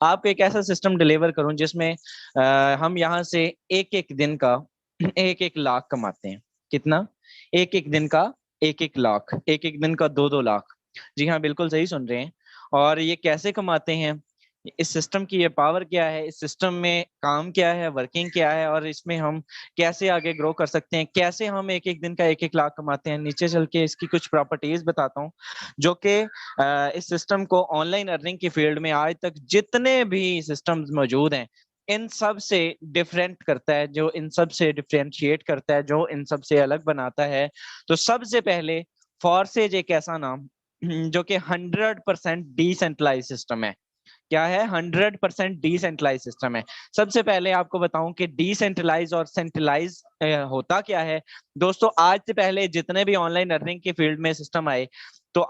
आपको एक ऐसा सिस्टम डिलीवर करूं जिसमें हम यहाँ से एक एक दिन का एक एक लाख कमाते हैं। कितना? एक एक दिन का एक एक लाख, एक एक दिन का दो दो लाख। जी हाँ, बिल्कुल सही सुन रहे हैं। और ये कैसे कमाते हैं, इस सिस्टम की ये पावर क्या है, इस सिस्टम में काम क्या है, वर्किंग क्या है, और इसमें हम कैसे आगे ग्रो कर सकते हैं, कैसे हम एक एक दिन का एक एक लाख कमाते हैं, नीचे चल के इसकी कुछ प्रॉपर्टीज बताता हूँ जो कि इस सिस्टम को ऑनलाइन अर्निंग की फील्ड में आज तक जितने भी सिस्टम्स मौजूद हैं इन सब से डिफरेंट करता है, जो इन सब से डिफरेंशिएट करता है, जो इन सब से अलग बनाता है। तो सबसे पहले फॉरसेज एक ऐसा नाम जो कि 100% डिसेंट्रलाइज सिस्टम है। क्या है? 100% डिसेंट्रलाइज सिस्टम है। सबसे पहले आपको बताऊं कि डिसेंट्रलाइज और सेंट्रलाइज होता क्या है। दोस्तों, आज से पहले जितने भी ऑनलाइन अर्निंग की फील्ड में सिस्टम आए तो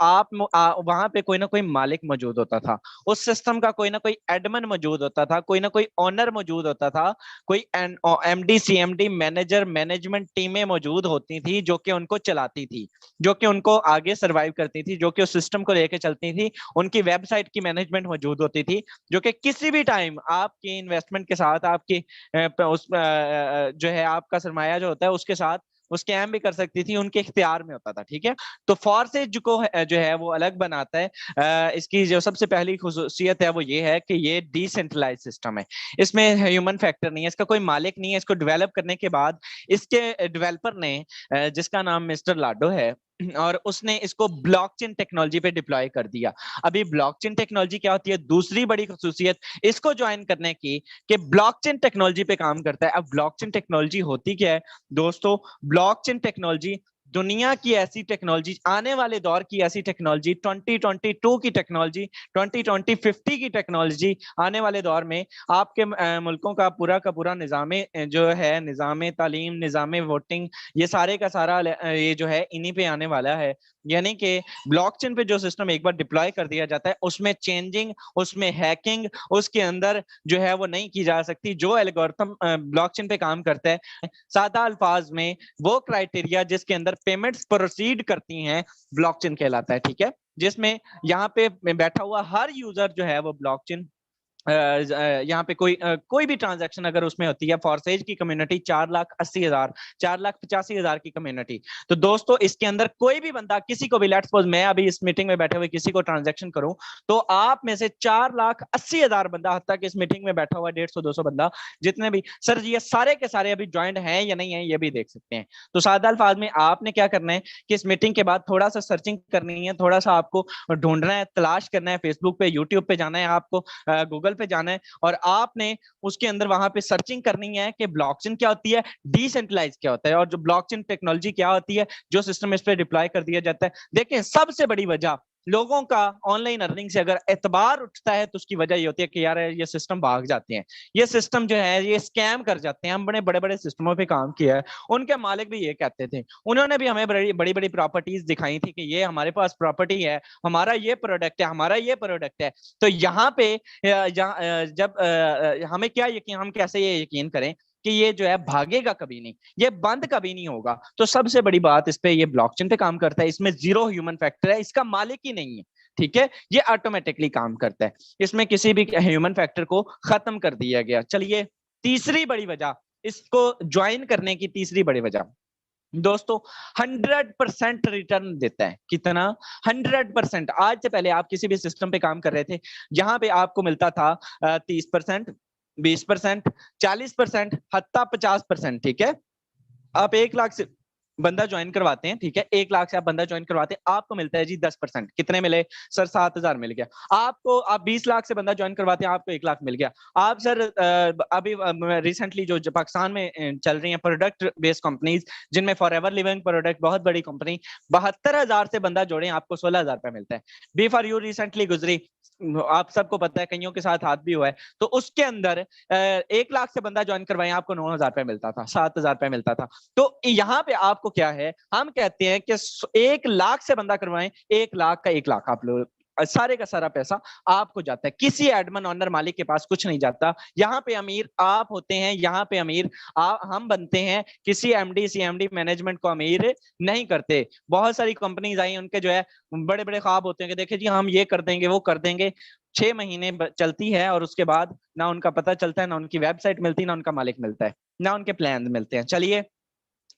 वहां पे कोई ना कोई मालिक मौजूद होता था, उस सिस्टम का कोई ना कोई एडमिन मौजूद होता था, कोई ना कोई ओनर मौजूद होता था, कोई एमडी सीएमडी मैनेजर मैनेजमेंट टीमें मौजूद होती थी जो कि उनको चलाती थी, जो कि उनको आगे सर्वाइव करती थी, जो कि उस सिस्टम को लेकर चलती थी। उनकी वेबसाइट की मैनेजमेंट मौजूद होती थी जो कि किसी भी टाइम आपकी इन्वेस्टमेंट के साथ, आपकी जो है आपका सरमाया जो होता है उसके साथ वो स्कैम भी कर सकती थी, उनके इख्तियार में होता था। ठीक है, तो फॉरसेज को जो है वो अलग बनाता है। इसकी जो सबसे पहली खुसूसियत है वो ये है कि ये डिसेंट्रलाइज सिस्टम है, इसमें ह्यूमन फैक्टर नहीं है, इसका कोई मालिक नहीं है। इसको डेवलप करने के बाद इसके डेवलपर ने जिसका नाम मिस्टर लाडो है, और उसने इसको ब्लॉकचेन टेक्नोलॉजी पे डिप्लॉय कर दिया। अभी ब्लॉकचेन टेक्नोलॉजी क्या होती है? दूसरी बड़ी खुसूसियत इसको ज्वाइन करने की कि ब्लॉकचेन टेक्नोलॉजी पे काम करता है। अब ब्लॉकचेन टेक्नोलॉजी होती क्या है दोस्तों? ब्लॉकचेन टेक्नोलॉजी दुनिया की ऐसी टेक्नोलॉजी, आने वाले दौर की ऐसी टेक्नोलॉजी, 2022 की टेक्नोलॉजी, 2050 की टेक्नोलॉजी, आने वाले दौर में आपके मुल्कों का पूरा निजाम जो है, निजाम तालीम, निजाम वोटिंग, ये सारे का सारा ये जो है इन्हीं पे आने वाला है। यानी कि ब्लॉकचेन पे जो सिस्टम एक बार डिप्लॉय कर दिया जाता है उसमें चेंजिंग, उसमें हैकिंग उसके अंदर जो है वो नहीं की जा सकती। जो एल्गोरिथम ब्लॉकचेन पे काम करता है, सादा अल्फाज में वो क्राइटेरिया जिसके अंदर पेमेंट्स प्रोसीड करती हैं ब्लॉकचेन कहलाता है। ठीक है, जिसमें यहाँ पे बैठा हुआ हर यूजर जो है वो ब्लॉकचेन, यहाँ पे कोई भी ट्रांजैक्शन अगर उसमें होती है, फॉरसेज की कम्युनिटी 4,80,000, 4,85,000 की कम्युनिटी। तो दोस्तों इसके अंदर कोई भी बंदा, किसी को भी, लेट्स सपोज मैं अभी इस मीटिंग में बैठे हुए किसी को ट्रांजैक्शन करूं, तो आप में से 4,80,000 बंदा, हद तक इस मीटिंग में बैठा हुआ 150-200 बंदा, जितने भी सर ये सारे के सारे अभी ज्वाइंट हैं या नहीं है ये भी देख सकते हैं। तो सादा अल्फाज में आपने क्या करना है कि इस मीटिंग के बाद थोड़ा सा सर्चिंग करनी है, थोड़ा सा आपको ढूंढना है, तलाश करना है, फेसबुक पे, यूट्यूब पे जाना है, आपको गूगल पे जाना है, और आपने उसके अंदर वहां पे सर्चिंग करनी है कि ब्लॉकचेन क्या होती है, डिसेंट्रलाइज क्या होता है, और जो ब्लॉकचेन टेक्नोलॉजी क्या होती है, जो सिस्टम इस पे डिप्लॉय कर दिया जाता है। देखें, सबसे बड़ी वजह लोगों का ऑनलाइन अर्निंग से अगर एतबार उठता है तो उसकी वजह ये होती है कि यार ये सिस्टम भाग जाते हैं, ये सिस्टम जो है ये स्कैम कर जाते हैं। हम बड़े बड़े बड़े सिस्टमों पे काम किया है, उनके मालिक भी ये कहते थे, उन्होंने भी हमें बड़ी बड़ी बड़ी प्रॉपर्टीज दिखाई थी कि ये हमारे पास प्रॉपर्टी है, हमारा ये प्रोडक्ट है, हमारा ये प्रोडक्ट है। तो यहाँ पे जब हमें क्या यकीन, हम कैसे ये यकीन करें कि ये जो है भागेगा कभी नहीं, ये बंद कभी नहीं होगा। तो सबसे बड़ी बात इस पे, ये ब्लॉकचेन पे काम करता है, इसमें जीरो ह्यूमन फैक्टर है, इसका मालिक ही नहीं है। ठीक है, ये ऑटोमेटिकली काम करता है, इसमें किसी भी ह्यूमन फैक्टर को खत्म कर दिया गया। चलिए, तीसरी बड़ी वजह, इसको ज्वाइन करने की तीसरी बड़ी वजह दोस्तों, 100% रिटर्न देता है। कितना? 100%। आज से पहले आप किसी भी सिस्टम पे काम कर रहे थे, जहां पे आपको मिलता था 30%, 20%, 40%, हत्ता 50%। ठीक है, आप 1 लाख से बंदा ज्वाइन करवाते हैं, ठीक है, 1 लाख से आप बंदा ज्वाइन करवाते हैं, आपको मिलता है जी 10%। कितने मिले सर? 7,000 मिल गया आपको। आप 20 लाख से बंदा ज्वाइन करवाते हैं, आपको 1 लाख मिल गया। आप सर अभी रिसेंटली जो पाकिस्तान में चल रही है प्रोडक्ट बेस्ड कंपनीज, जिनमें फॉरएवर लिविंग प्रोडक्ट बहुत बड़ी कंपनी, 72,000 से बंदा जोड़े, आपको 16,000 रुपया मिलता है। बी फॉर यू रिसेंटली गुजरी, आप सबको पता है, कईयों के साथ हाथ भी हुआ है, तो उसके अंदर 1 लाख से बंदा ज्वाइन करवाए, आपको 9,000 रुपया मिलता था, 7,000 रुपया मिलता था। तो यहाँ पे आपको क्या है, हम कहते हैं कि 1 लाख से बंदा करवाएं, 1 लाख का 1 लाख आप लोग, सारे का सारा पैसा आपको जाता है, किसी एडमन ऑनर मालिक के पास कुछ नहीं जाता। यहाँ पे अमीर आप होते हैं, यहाँ पे अमीर हम बनते हैं, किसी एमडी सीएमडी मैनेजमेंट को अमीर नहीं करते। बहुत सारी कंपनीज आई, उनके जो है बड़े बड़े ख्वाब होते हैं कि देखिए जी हम ये कर देंगे, वो कर देंगे। 6 महीने चलती है और उसके बाद ना उनका पता चलता है, ना उनकी वेबसाइट मिलती, ना उनका मालिक मिलता है, ना उनके प्लान मिलते हैं। चलिए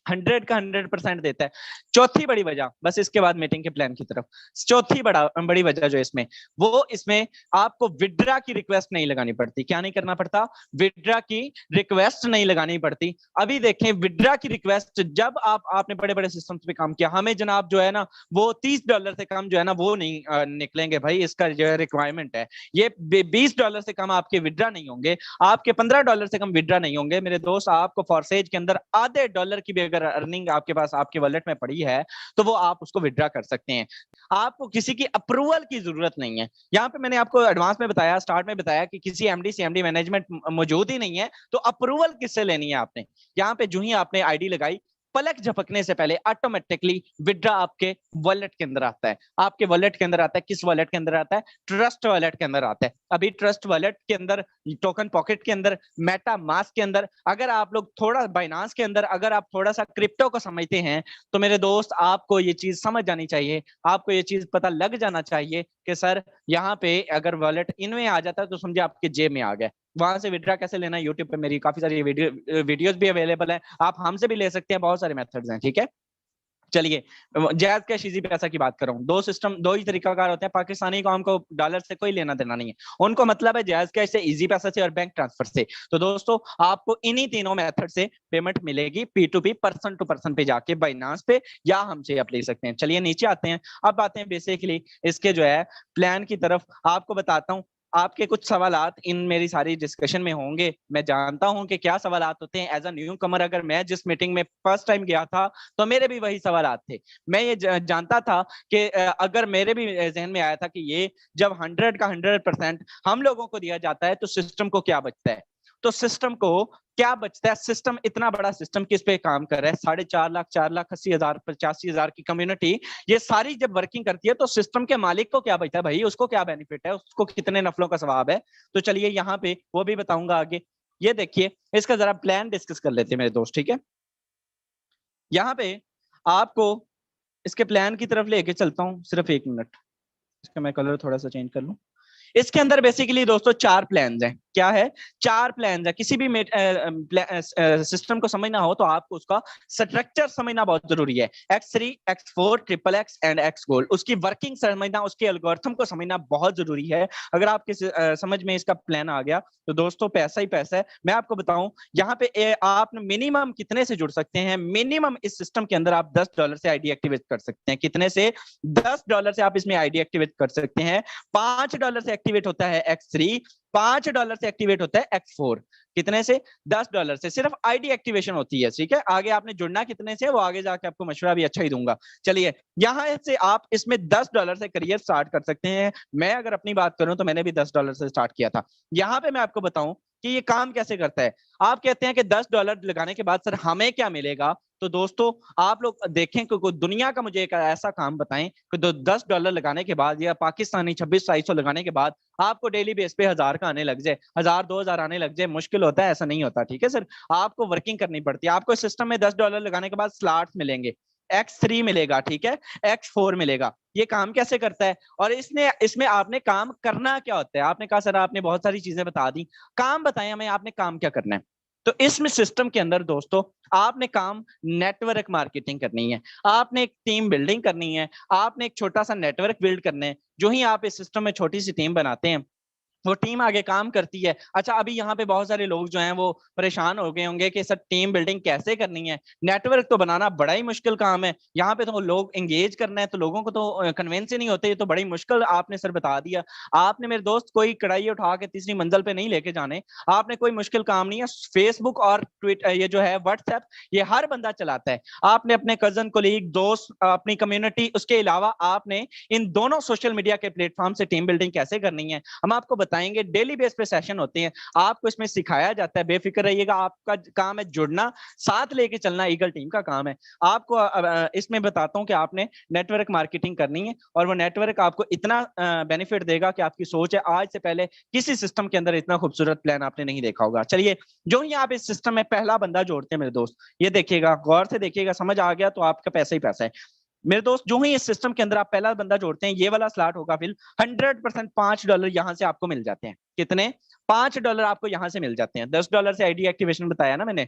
100 का 100% देता है। चौथी बड़ी वजह, बस इसके बाद मीटिंग के प्लान की तरफ, चौथी बड़ी वजह जो इसमें, वो इसमें आपको विड्रा की रिक्वेस्ट नहीं लगानी पड़ती। क्या नहीं करना पड़ता? विड्रा की रिक्वेस्ट नहीं लगानी पड़ती। अभी देखें, विड्रा की रिक्वेस्ट जब आपने बड़े बड़े सिस्टम्स पे काम किया, हमें जनाब जो है ना वो $30 से कम जो है ना वो नहीं निकलेंगे भाई, इसका जो है रिक्वायरमेंट है। ये $20 से कम आपके विड्रा नहीं होंगे, आपके $15 से कम विड्रा नहीं होंगे मेरे दोस्त। आपको फॉरसेज के अंदर आधे डॉलर की भी अगर अर्निंग आपके पास आपके वॉलेट में पड़ी है तो वो आप उसको विड्रा कर सकते हैं। आपको किसी की अप्रूवल की जरूरत नहीं है। यहाँ पे मैंने आपको एडवांस में बताया, स्टार्ट में बताया कि किसी एमडी सीएमडी मैनेजमेंट मौजूद ही नहीं है, तो अप्रूवल किससे लेनी है आपने? यहाँ पे जो ही आपने आईडी लगाई, पलक झपकने से पहले ऑटोमेटिकली विड्रा आपके वॉलेट के अंदर आता है। आपके वॉलेट के अंदर आता है, किस वॉलेट के अंदर आता है? ट्रस्ट वॉलेट के अंदर आता है। अभी ट्रस्ट वॉलेट के अंदर, टोकन पॉकेट के अंदर, मेटा मास्क के अंदर, अगर आप लोग थोड़ा बाइनांस के अंदर अगर आप थोड़ा सा क्रिप्टो को समझते हैं तो मेरे दोस्त आपको ये चीज समझ जानी चाहिए, आपको ये चीज पता लग जाना चाहिए कि सर यहाँ पे अगर वॉलेट इनमें आ जाता है तो समझे आपके जेब में आ गया। वहां से विड्रा कैसे लेना है, यूट्यूब पे मेरी काफी सारी वीडियोस भी अवेलेबल है, आप हमसे भी ले सकते हैं, बहुत सारे मेथड्स हैं, ठीक है। चलिए जायज कैश इजी पैसा की बात कर रहा हूँ। दो सिस्टम, दो ही तरीकाकार होते हैं। पाकिस्तानी कौम को डॉलर से कोई लेना देना नहीं है, उनको मतलब है जायज कैश से, इजी पैसा से और बैंक ट्रांसफर से। तो दोस्तों आपको इन्हीं तीनों मेथड से पेमेंट मिलेगी, P2P, पर्सन टू पर्सन पे जाके बाइनांस पे, या हमसे आप ले सकते हैं। चलिए नीचे आते हैं, अब आते हैं बेसिकली इसके जो है प्लान की तरफ। आपको बताता हूँ, आपके कुछ सवालात इन मेरी सारी डिस्कशन में होंगे, मैं जानता हूं कि क्या सवालात होते हैं। एज अ न्यू कमर अगर मैं जिस मीटिंग में फर्स्ट टाइम गया था तो मेरे भी वही सवालात थे। मैं ये जानता था कि अगर मेरे भी जहन में आया था कि ये जब 100 का 100% हम लोगों को दिया जाता है तो सिस्टम को क्या बचता है? तो सिस्टम को क्या बचता है? सिस्टम इतना बड़ा सिस्टम किस पे काम कर रहा है? 4.5 लाख, 4,80,000, 85,000 की कम्युनिटी, ये सारी जब वर्किंग करती है तो सिस्टम के मालिक को क्या बचता है भाई? उसको क्या बेनिफिट है? उसको कितने नफलों का सवाब है? तो चलिए यहाँ पे वो भी बताऊंगा आगे। ये देखिए, इसका जरा प्लान डिस्कस कर लेते हैं मेरे दोस्त, ठीक है। यहाँ पे आपको इसके प्लान की तरफ लेके चलता हूँ, सिर्फ 1 मिनट, इसका मैं कलर थोड़ा सा चेंज कर लूं। इसके अंदर बेसिकली दोस्तों 4 प्लान्स हैं। क्या है? 4 प्लान्स है। किसी भी सिस्टम को समझना हो तो आपको उसका स्ट्रक्चर समझना बहुत जरूरी है। X3, X4, XXX and X gold, उसकी वर्किंग समझना, उसके एल्गोरिथम को समझना बहुत जरूरी है। अगर आपके समझ में इसका प्लान आ गया तो दोस्तों पैसा ही पैसा है। मैं आपको बताऊं, यहाँ पे आप मिनिमम कितने से जुड़ सकते हैं? मिनिमम इस सिस्टम के अंदर आप $10 से आईडी एक्टिवेट कर सकते हैं। कितने से? $10 से आप इसमें आईडी एक्टिवेट कर सकते हैं। $5 से एक्टिवेट होता है X3, $5 से एक्टिवेट होता है X4। कितने से? $10 से सिर्फ आईडी एक्टिवेशन होती है, ठीक है। आगे आपने जुड़ना कितने से, वो आगे जाके आपको मशवरा भी अच्छा ही दूंगा। चलिए यहां से आप इसमें $10 से करियर स्टार्ट कर सकते हैं। मैं अगर अपनी बात करूं तो मैंने भी $10 से स्टार्ट किया था। यहां पे मैं आपको बताऊं कि ये काम कैसे करता है। आप कहते हैं कि $10 लगाने के बाद सर हमें क्या मिलेगा? तो दोस्तों आप लोग देखें कि दुनिया का मुझे एक ऐसा काम बताएं कि $10 लगाने के बाद या पाकिस्तानी 26-2700 लगाने के बाद आपको डेली बेस पे 1000 का आने लग जाए, 1000-2000 आने लग जाए। मुश्किल होता है? ऐसा नहीं होता, ठीक है सर। आपको वर्किंग करनी पड़ती है। आपको सिस्टम में $10 लगाने के बाद स्लॉट्स मिलेंगे, X3 मिलेगा, ठीक है, X4 मिलेगा। ये काम कैसे करता है और इसमें आपने काम करना क्या होता है? आपने कहा सर आपने बहुत सारी चीजें बता दी, काम बताएं हमें, आपने काम क्या करना है? तो इसमें सिस्टम के अंदर दोस्तों आपने काम नेटवर्क मार्केटिंग करनी है, आपने एक टीम बिल्डिंग करनी है, आपने एक छोटा सा नेटवर्क बिल्ड करना है। जो ही आप इस सिस्टम में छोटी सी टीम बनाते हैं वो टीम आगे काम करती है। अच्छा, अभी यहाँ पे बहुत सारे लोग जो हैं वो परेशान हो गए होंगे कि सर टीम बिल्डिंग कैसे करनी है? नेटवर्क तो बनाना बड़ा ही मुश्किल काम है। यहाँ पे तो लोग एंगेज करना है तो लोगों को तो कन्विंस ही नहीं होते, ये तो बड़ी मुश्किल आपने सर बता दिया। आपने मेरे दोस्त कोई कढ़ाई उठा के तीसरी मंजिल पे नहीं लेके जाने, आपने कोई मुश्किल काम नहीं है। फेसबुक और ट्विटर, ये जो है व्हाट्सएप, ये हर बंदा चलाता है। आपने अपने कजन, कोलीग, दोस्त, अपनी कम्युनिटी, उसके अलावा आपने इन दोनों सोशल मीडिया के प्लेटफॉर्म से टीम बिल्डिंग कैसे करनी है हम आपको बताएंगे। डेली बेस पे सेशन होते हैं, आपको इसमें सिखाया जाता है। बेफिक्र रहिएगा, आपका काम है जुड़ना, साथ लेके चलना ईगल टीम का काम है। आपको इसमें बताता हूं कि आपने नेटवर्क मार्केटिंग करनी है और वो नेटवर्क आपको इतना बेनिफिट देगा कि आपकी सोच है, आज से पहले किसी सिस्टम के अंदर इतना खूबसूरत प्लान आपने नहीं देखा होगा। चलिए जो ही आप इस सिस्टम में पहला बंदा जोड़ते हैं मेरे दोस्त, ये देखिएगा, गौर से देखिएगा, समझ आ गया तो आपका पैसा ही पैसा है। मेरे दोस्त जो ही इस सिस्टम के अंदर आप पहला बंदा जोड़ते हैं, ये वाला स्लॉट होगा फिर 100% $5 यहां से आपको मिल जाते हैं। कितने? $5 आपको यहां से मिल जाते हैं। $10 से आईडी एक्टिवेशन बताया ना मैंने,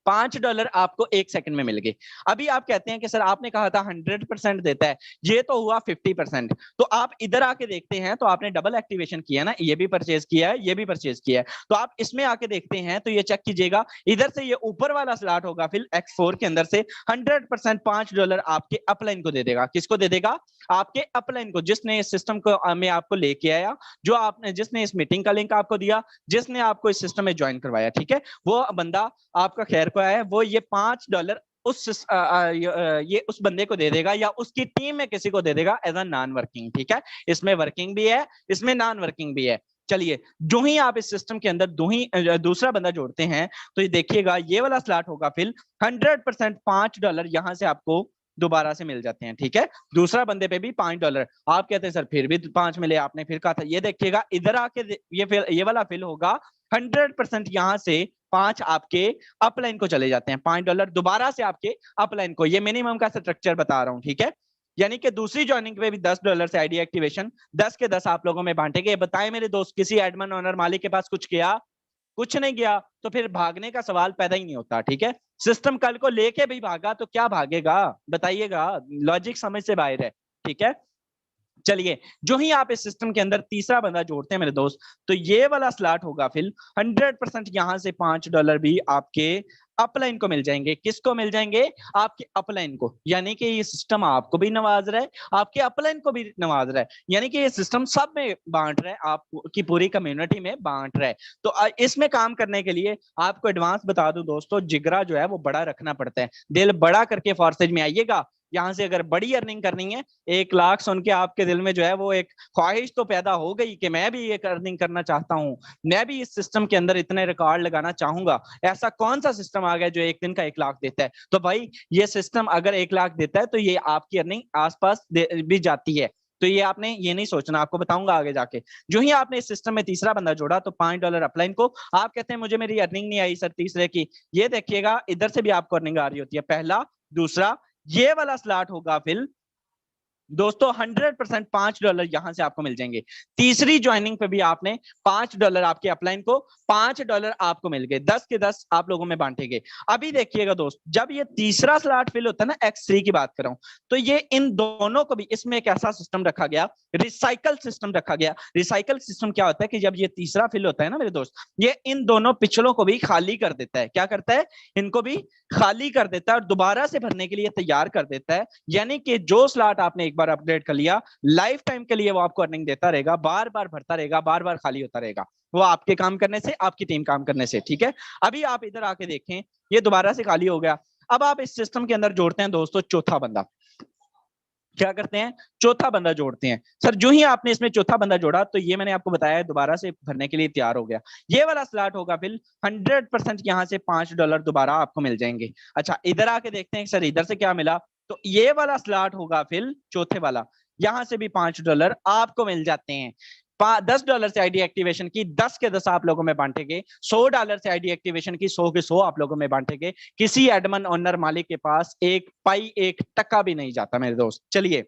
$5 आपको 1 सेकंड में मिल गए। अभी आप कहते हैं कि सर आपने कहा था 100% देता है, ये तो हुआ 50%। तो आप इधर आके देखते हैं तो आपने डबल एक्टिवेशन किया ना, ये भी परचेज किया है, ये भी परचेज किया है। तो आप इसमें आके देखते हैं तो ये चेक कीजिएगा, इधर से ये ऊपर वाला स्लॉट होगा फिर X4 के अंदर से 100% $5 आपके अपलाइन को दे देगा। किसको दे देगा? आपके अपलाइन को, जिसने इस सिस्टम को में आपको लेके आया, जो आपने, जिसने इस मीटिंग का लिंक आपको दिया, जिसने आपको इस सिस्टम में ज्वाइन करवाया, ठीक है, वो बंदा आपका खैर को आया है, वो ये $5 ये उस बंदे को दे देगा या उसकी टीम में किसी को दे देगा एज अ नॉन वर्किंग। ठीक है, इसमें वर्किंग भी है, इसमें नॉन वर्किंग भी है। चलिए, जो ही आप इस सिस्टम के अंदर दूसरा बंदा जोड़ते हैं तो ये देखिएगा, ये वाला स्लॉट होगा फिर 100% $5 यहां से आपको दोबारा से मिल जाते हैं। ठीक है, दूसरा बंदे पे भी $5। आप कहते हैं सर फिर भी 5 मिले, आपने फिर कहा था, ये देखिएगा इधर आके ये वाला फिल होगा 100% यहां से 5 आपके अपलाइन को चले जाते हैं। $5 दोबारा से आपके अपलाइन को, ये मिनिमम का स्ट्रक्चर बता रहा हूं। ठीक है, यानी कि दूसरी ज्वाइनिंग पे भी $10 से आईडी एक्टिवेशन 10 के 10 आप लोगों में बांटेंगे। बताएं मेरे दोस्त, किसी एडमिन ओनर मालिक के पास कुछ गया? कुछ नहीं गया, तो फिर भागने का सवाल पैदा ही नहीं होता। ठीक है, सिस्टम कल को लेके भी भागा तो क्या भागेगा? बताइएगा, लॉजिक समझ से बाहर है। ठीक है, चलिए, जो ही आप इस सिस्टम के अंदर तीसरा बंदा जोड़ते हैं मेरे दोस्त, तो ये वाला स्लॉट होगा फिर 100% यहां से $5 भी आपके अपलाइन को मिल जाएंगे। किसको मिल जाएंगे? आपके अपलाइन को। यानी कि ये सिस्टम आपको भी नवाज रहा है, आपके अपलाइन को भी नवाज रहा है, यानी कि ये सिस्टम सब में बांट रहा है, आपकी पूरी कम्युनिटी में बांट रहा है। तो इसमें काम करने के लिए आपको एडवांस बता दूं दोस्तों, जिगरा जो है वो बड़ा रखना पड़ता है। दिल बड़ा करके फोर्सेज में आइएगा। यहां से अगर बड़ी अर्निंग करनी है, 1 लाख सुन के आपके दिल में जो है वो एक ख्वाहिश तो पैदा हो गई कि मैं भी ये अर्निंग करना चाहता हूं, मैं भी इस सिस्टम के अंदर इतने रिकॉर्ड लगाना चाहूंगा। ऐसा कौन सा सिस्टम आ गया जो एक दिन का 1 लाख देता है? तो भाई ये सिस्टम अगर 1 लाख देता है तो ये आपकी अर्निंग आसपास भी जाती है। तो ये आपने ये नहीं सोचना, आपको बताऊंगा आगे जाके। जो ही आपने इस सिस्टम में तीसरा बंदा जोड़ा तो $5 अपलाइन को, आप कहते हैं मुझे मेरी अर्निंग नहीं आई सर तीसरे की, ये देखिएगा इधर से भी आपको अर्निंग आ रही होती है। पहला, दूसरा, ये वाला स्लॉट होगा फिर दोस्तों 100% $5 यहां से आपको मिल जाएंगे। तीसरी ज्वाइनिंग पे भी आपने $5 आपके अपलाइन को, $5 आपको मिल गए। 10 के 10 आप लोगों में बांटे गए। अभी देखिएगा दोस्त, जब ये तीसरा स्लॉट फिल होता है ना, X3 की बात कर रहा हूं, तो ये इन दोनों को भी, इसमें एक ऐसा सिस्टम रखा गया, रिसाइकल सिस्टम रखा गया। रिसाइकल सिस्टम क्या होता है कि जब ये तीसरा फिल होता है ना मेरे दोस्त, ये इन दोनों पिछलों को भी खाली कर देता है। क्या करता है? इनको भी खाली कर देता है और दोबारा से भरने के लिए तैयार कर देता है। यानी कि जो स्लॉट आपने बार अपडेट कर लिया, लाइफ टाइम के लिए वो आपको अर्निंग देता रहेगा, बार बार भरता रहेगा, बार बार खाली होता रहेगा, वो आपके काम करने से, आपकी टीम काम करने से। ठीक है, अभी आप इधर आके देखें, ये दोबारा से खाली हो गया। अब आप इस सिस्टम के अंदर जोड़ते हैं दोस्तों चौथा बंदा। क्या करते हैं? चौथा बंदा जोड़ते हैं। सर जो ही आपने इसमें चौथा बंदा जोड़ा तो ये मैंने आपको बताया दोबारा से भरने के लिए तैयार हो गया। ये वाला स्लॉट होगा फिर 100% यहां से $5 दोबारा आपको मिल जाएंगे। अच्छा, इधर आके देखते हैं सर इधर से क्या मिला, तो ये वाला स्लॉट होगा फिर चौथे वाला, यहां से भी $5 आपको मिल जाते हैं। $10 से आईडी एक्टिवेशन की 10 के 10 आप लोगों में बांटेंगे। $100 से आईडी एक्टिवेशन की 100 के 100 आप लोगों में बांटेंगे। किसी एडमन ओनर मालिक के पास 1 पाई 1 टका भी नहीं जाता मेरे दोस्त। चलिए,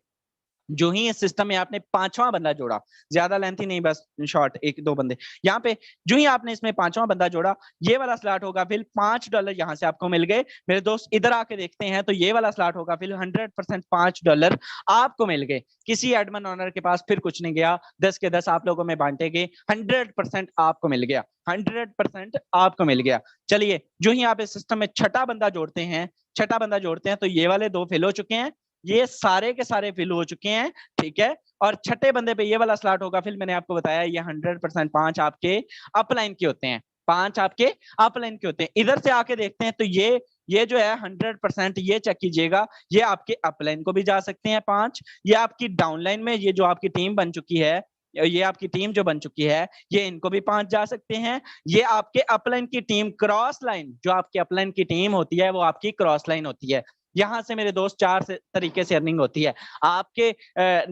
जो ही इस सिस्टम में आपने पांचवा बंदा जोड़ा, ज्यादा लेंथी नहीं, बस शॉर्ट 1-2 बंदे यहाँ पे, जो ही आपने इसमें पांचवा बंदा जोड़ा, ये वाला स्लॉट होगा फिर $5 यहां से आपको मिल गए। मेरे दोस्त इधर आके देखते हैं तो ये वाला स्लॉट होगा फिर 100% $5 आपको मिल गए। किसी एडमिन ओनर के पास फिर कुछ नहीं गया, 10 के 10 आप लोगों में बांटे गए, 100% आपको मिल गया, 100% आपको मिल गया। चलिए, जो ही आप इस सिस्टम में छठा बंदा जोड़ते हैं, तो ये वाले 2 फेल हो चुके हैं, ये सारे के सारे फिल हो चुके हैं। ठीक है, और छठे बंदे पे ये वाला स्लॉट होगा फिर, मैंने आपको बताया ये 100% 5 आपके अपलाइन के होते हैं, 5 आपके अपलाइन के होते हैं। इधर से आके देखते हैं तो ये जो है 100%, ये चेक कीजिएगा, ये आपके अपलाइन को भी जा सकते हैं 5, ये आपकी डाउनलाइन में ये जो आपकी टीम बन चुकी है, ये आपकी टीम जो बन चुकी है, ये इनको भी 5 जा सकते हैं। ये आपके अपलाइन की टीम क्रॉस लाइन, जो आपके अपलाइन की टीम होती है वो आपकी क्रॉस लाइन होती है, यहाँ से मेरे दोस्त चार तरीके से अर्निंग होती है, आपके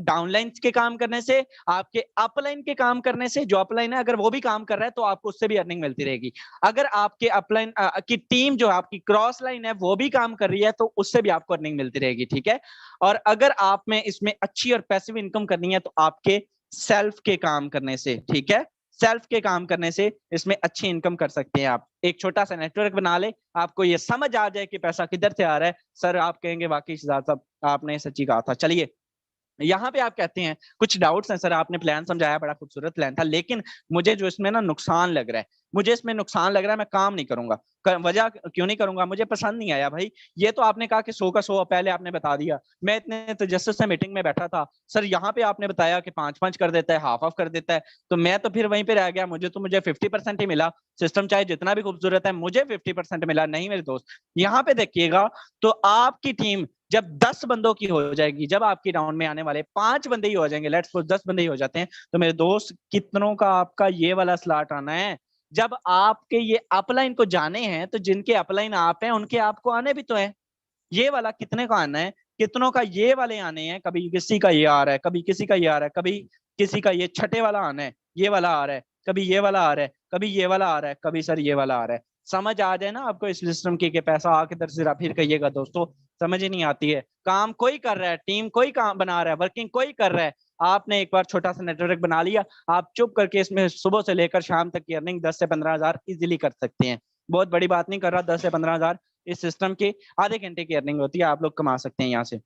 डाउनलाइन के काम करने से, आपके अपलाइन के काम करने से, जो अपलाइन है अगर वो भी काम कर रहा है तो आपको उससे भी अर्निंग मिलती रहेगी। अगर आपके अपलाइन की टीम जो आपकी क्रॉस लाइन है वो भी काम कर रही है तो उससे भी आपको अर्निंग मिलती रहेगी, ठीक है। और अगर आप में इसमें अच्छी और पैसिव इनकम करनी है तो आपके सेल्फ के काम करने से, ठीक है, सेल्फ के काम करने से इसमें अच्छी इनकम कर सकते हैं आप। एक छोटा सा नेटवर्क बना ले, आपको ये समझ आ जाए कि पैसा किधर से आ रहा है, सर आप कहेंगे वाकई शिजात साहब आपने सच्ची कहा था। चलिए यहाँ पे आप कहते हैं कुछ डाउट्स हैं सर, आपने प्लान समझाया बड़ा खूबसूरत प्लान था, लेकिन मुझे जो इसमें ना नुकसान लग रहा है, मुझे इसमें नुकसान लग रहा है, मैं काम नहीं करूंगा। वजह क्यों नहीं करूंगा, मुझे पसंद नहीं आया भाई। ये तो आपने कहा कि 100 का 100 पहले आपने बता दिया, मैं इतने तजस्सुस से मीटिंग में बैठा था, सर यहाँ पे आपने बताया कि 5-5 कर देता है, हाफ ऑफ कर देता है, तो मैं तो फिर वहीं पे रह गया, मुझे 50% ही मिला। सिस्टम चाहे जितना भी खूबसूरत है, मुझे 50% मिला नहीं मेरे दोस्त। यहाँ पे देखिएगा तो आपकी टीम जब 10 बंदों की हो जाएगी, जब आपकी राउंड में आने वाले 5 बंदे ही हो जाएंगे, लेट्स सपोज 10 बंदे ही हो जाते हैं, तो मेरे दोस्त कितनों का आपका ये वाला स्लॉट आना है। जब आपके ये अपलाइन को जाने हैं तो जिनके अपलाइन आप हैं उनके आपको आने भी तो है। ये वाला कितने का आना है, कितनों का ये वाले आने हैं, कभी किसी का ये आ रहा है, कभी किसी का ये आ रहा है, कभी किसी का ये छठे वाला आना है, ये वाला आ रहा है, कभी ये वाला आ रहा है, कभी ये वाला आ रहा है, कभी सर ये वाला आ रहा है। समझ आ जाए ना आपको इस सिस्टम की कि पैसा आ किधर से, फिर कहिएगा दोस्तों समझ ही नहीं आती है। काम कोई कर रहा है, टीम कोई काम बना रहा है, वर्किंग कोई कर रहा है। आपने एक बार छोटा सा नेटवर्क बना लिया, आप चुप करके इसमें सुबह से लेकर शाम तक की अर्निंग 10 से 15 हजार इजीली कर सकते हैं। बहुत बड़ी बात नहीं कर रहा, 10 से 15 हजार इस सिस्टम के आधे घंटे की अर्निंग होती है, आप लोग कमा सकते हैं यहाँ से।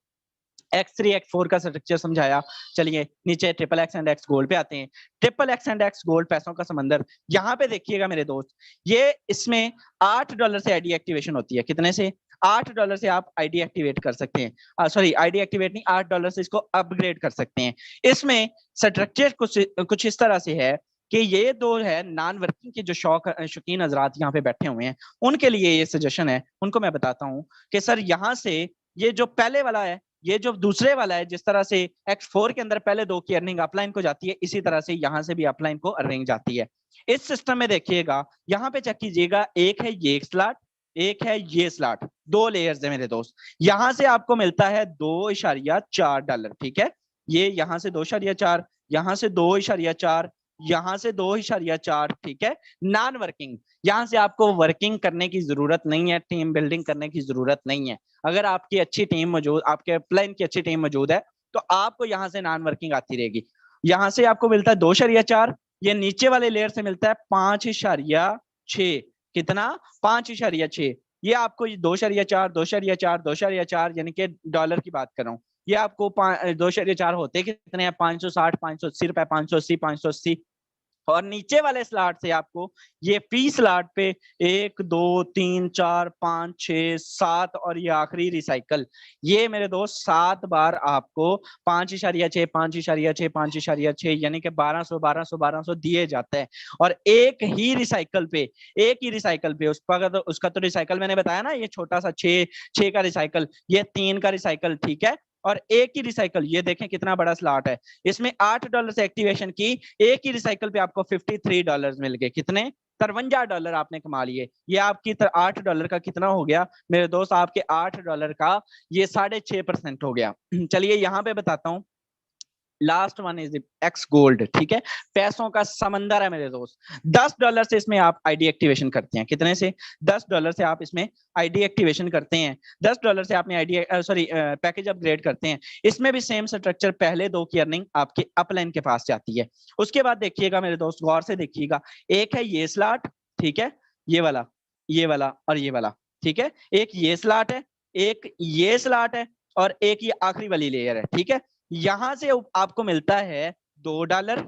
X3 X4 का स्ट्रक्चर समझाया। चलिए नीचे triple x and x gold पे आते हैं। Triple x and x gold पैसों का समंदर, यहाँ पे देखिएगा मेरे दोस्त, ये इसमें $8 से आईडी एक्टिवेशन होती है। कितने से? $8 से आप आईडी एक्टिवेट कर सकते हैं, सॉरी आईडी एक्टिवेट नहीं, $8 से इसको अपग्रेड कर सकते हैं। इसमें स्ट्रक्चर कुछ इस तरह से है कि ये दो है नॉन वर्किंग के जो शौकीन हजरात यहाँ पे बैठे हुए हैं, उनके लिए ये सजेशन है, उनको मैं बताता हूँ कि सर यहाँ से ये जो पहले वाला है, ये जो दूसरे वाला है, जिस तरह से X4 के अंदर पहले 2 की अर्निंग अपलाइन को जाती है, इसी तरह से यहाँ से भी अपलाइन को अर्निंग जाती है। इस सिस्टम में देखिएगा, यहाँ पे चेक कीजिएगा, एक है ये स्लॉट, एक है ये स्लॉट, 2 लेयर्स है मेरे दोस्त। यहाँ से आपको मिलता है $2.4, ठीक है। ये यहाँ से 2.4, यहाँ से 2.4, यहाँ से 2.4, ठीक है। नॉन वर्किंग, यहाँ से आपको वर्किंग करने की जरूरत नहीं है, टीम बिल्डिंग करने की जरूरत नहीं है। अगर आपकी अच्छी टीम मौजूद, आपके प्लान की अच्छी टीम मौजूद है, तो आपको यहाँ से नॉन वर्किंग आती रहेगी। यहाँ से आपको मिलता है 2.4, ये नीचे वाले लेयर से मिलता है 5.6। कितना? 5.6। ये आपको 2.4, 2.4, 2.4, यानी कि डॉलर की बात कर रहा हूँ। ये आपको 2.4 होते कितने हैं? 560, 580 रुपए, 580, 580। और नीचे वाले स्लॉट से आपको ये फी स्लॉट पे 1 2 3 4 5 6 7 और ये आखिरी रिसाइकल, ये मेरे दोस्त 7 बार आपको 5.6, 5.6, 5.6, यानी कि 1200 1200 1200 दिए जाते हैं। और एक ही रिसाइकल पे उसका तो रिसाइकल मैंने बताया ना, ये छोटा सा 6 का रिसाइकल, ये 3 का रिसाइकल, ठीक है। और एक ही रिसाइकल, ये देखें कितना बड़ा स्लॉट है, इसमें $8 से एक्टिवेशन की, एक ही रिसाइकल पे आपको $53 मिल गए। कितने? $53 आपने कमा लिए। ये आपकी $8 का कितना हो गया मेरे दोस्त? आपके $8 का ये 6.5% हो गया। चलिए यहाँ पे बताता हूँ, last one is x gold, ठीक है। पैसों का समंदर है मेरे दोस्त। $10 से इसमें आप आईडी एक्टिवेशन करते हैं। कितने से? $10 से आप इसमें आईडी एक्टिवेशन करते हैं। $10 से आपने आईडी पैकेज अपग्रेड करते हैं। इसमें भी सेम स्ट्रक्चर, पहले 2 की अर्निंग आपके अपलाइन के पास जाती है। उसके बाद देखिएगा मेरे दोस्त, गौर से देखिएगा, एक है ये स्लॉट, ठीक है, ये वाला, ये वाला और ये वाला, ठीक है। एक ये स्लॉट है, एक ये स्लॉट है, और एक ये आखिरी वाली लेयर है, ठीक है। यहां से आपको मिलता है $2,